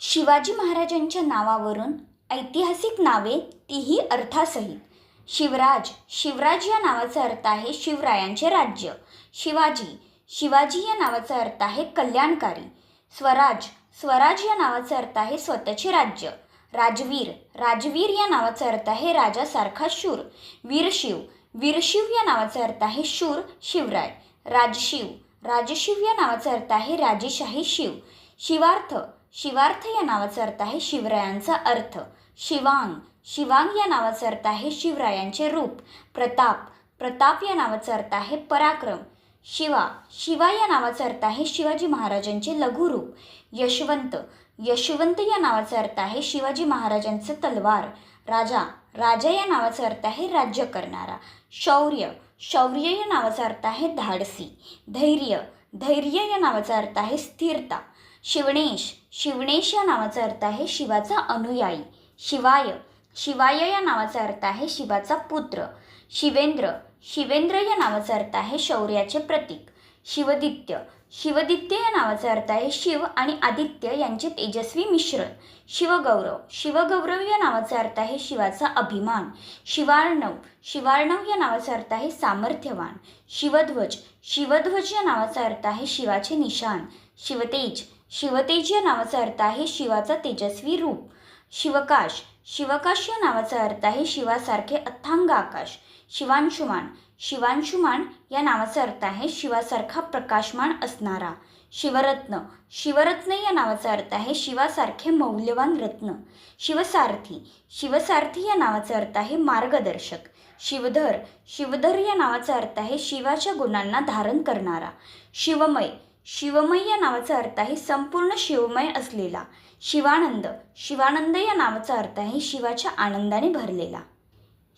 शिवाजी महाराजांच्या नावावरून ऐतिहासिक नावे तीही अर्थासहित. शिवराज, शिवराज या नावाचा अर्थ आहे शिवरायांचे राज्य. शिवाजी, शिवाजी या नावाचा अर्थ आहे कल्याणकारी. स्वराज, स्वराज या नावाचा अर्थ आहे स्वतःचे राज्य. राजवीर, राजवीर या नावाचा अर्थ आहे राजासारखा शूर. वीरशिव, वीरशिव या नावाचा अर्थ आहे शूर शिवराय. राजशिव, राजशिव या नावाचा अर्थ आहे राजेशाही शिव. शिवार्थ, शिवार्थ या नावाचा अर्थ आहे शिवरायांचा अर्थ. शिवांग, शिवांग या नावाचा अर्थ आहे शिवरायांचे रूप. प्रताप, प्रताप या नावाचा अर्थ आहे पराक्रम. शिवा, शिवा या नावाचा अर्थ आहे शिवाजी महाराजांचे लघुरूप. यशवंत, यशवंत या नावाचा अर्थ आहे शिवाजी महाराजांचे तलवार. राजा, राजा या नावाचा अर्थ आहे राज्य करणारा. शौर्य, शौर्य या नावाचा अर्थ आहे धाडसी. धैर्य, धैर्य या नावाचा अर्थ आहे स्थिरता. शिवणेश, शिवणेश या नावाचा अर्थ आहे शिवाचा अनुयायी. शिवाय, शिवाय या नावाचा अर्थ आहे शिवाचा पुत्र. शिवेंद्र, शिवेंद्र या नावाचा अर्थ आहे शौर्याचे प्रतीक. शिवदित्य, शिवदित्य या नावाचा अर्थ आहे शिव आणि आदित्य यांचे तेजस्वी मिश्रण. शिवगौरव, शिवगौरव या नावाचा अर्थ आहे शिवाचा अभिमान. शिवार्णव, शिवार्णव या नावाचा अर्थ आहे सामर्थ्यवान. शिवध्वज, शिवध्वज या नावाचा अर्थ आहे शिवाचे निशाण. शिवतेज, शिवतेज या नावाचा अर्थ आहे शिवाचा तेजस्वी रूप. शिवकाश, शिवकाश या नावाचा अर्थ आहे शिवासारखे अथांग आकाश. शिवांशुमान, शिवांशुमान या नावाचा अर्थ आहे शिवासारखा प्रकाशमान असणारा. शिवरत्न, शिवरत्न या नावाचा अर्थ आहे शिवासारखे मौल्यवान रत्न. शिवसारथी, शिवसारथी या नावाचा अर्थ आहे मार्गदर्शक. शिवधर, शिवधर या नावाचा अर्थ आहे शिवाच्या गुणांना धारण करणारा. शिवमय, शिवमय या नावाचा अर्थ आहे संपूर्ण शिवमय असलेला. शिवानंद, शिवानंद या नावाचा अर्थ आहे शिवाच्या आनंदाने भरलेला.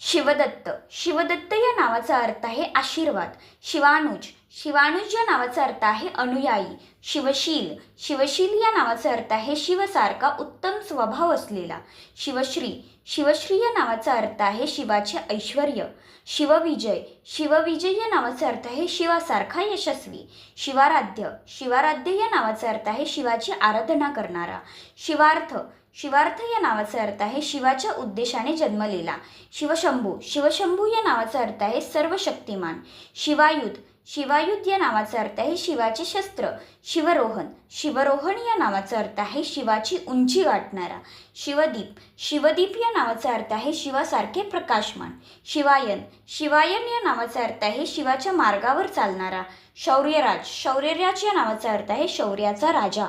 शिवदत्त, शिवदत्त या नावाचा अर्थ आहे आशीर्वाद. शिवानुज, शिवानुज या नावाचा अर्थ आहे अनुयायी. शिवशील, शिवशील या नावाचा अर्थ आहे शिवसारखा उत्तम स्वभाव असलेला. शिवश्री, शिवश्री या नावाचा अर्थ आहे शिवाचे ऐश्वर्य. शिवविजय, शिवविजय या नावाचा अर्थ आहे शिवासारखा यशस्वी. शिवाराध्य, शिवाराध्य या नावाचा अर्थ आहे शिवाची आराधना करणारा. शिवार्थ, शिवार्थ या नावाचा अर्थ आहे शिवाच्या उद्देशाने जन्मलेला. शिवशंभू, शिवशंभू या नावाचा अर्थ आहे सर्वशक्तिमान. शिवायुध, शिवायुध या नावाचा अर्थ आहे शिवाचे शस्त्र. शिवरोहन, शिवरोहन या नावाचा अर्थ आहे शिवाची उंची गाठणारा. शिवदीप, शिवदीप या नावाचा अर्थ आहे शिवासारखे प्रकाशमान. शिवायन, शिवायन या नावाचा अर्थ आहे शिवाच्या मार्गावर चालणारा. शौर्यराज, शौर्यराज या नावाचा अर्थ आहे शौर्याचा राजा.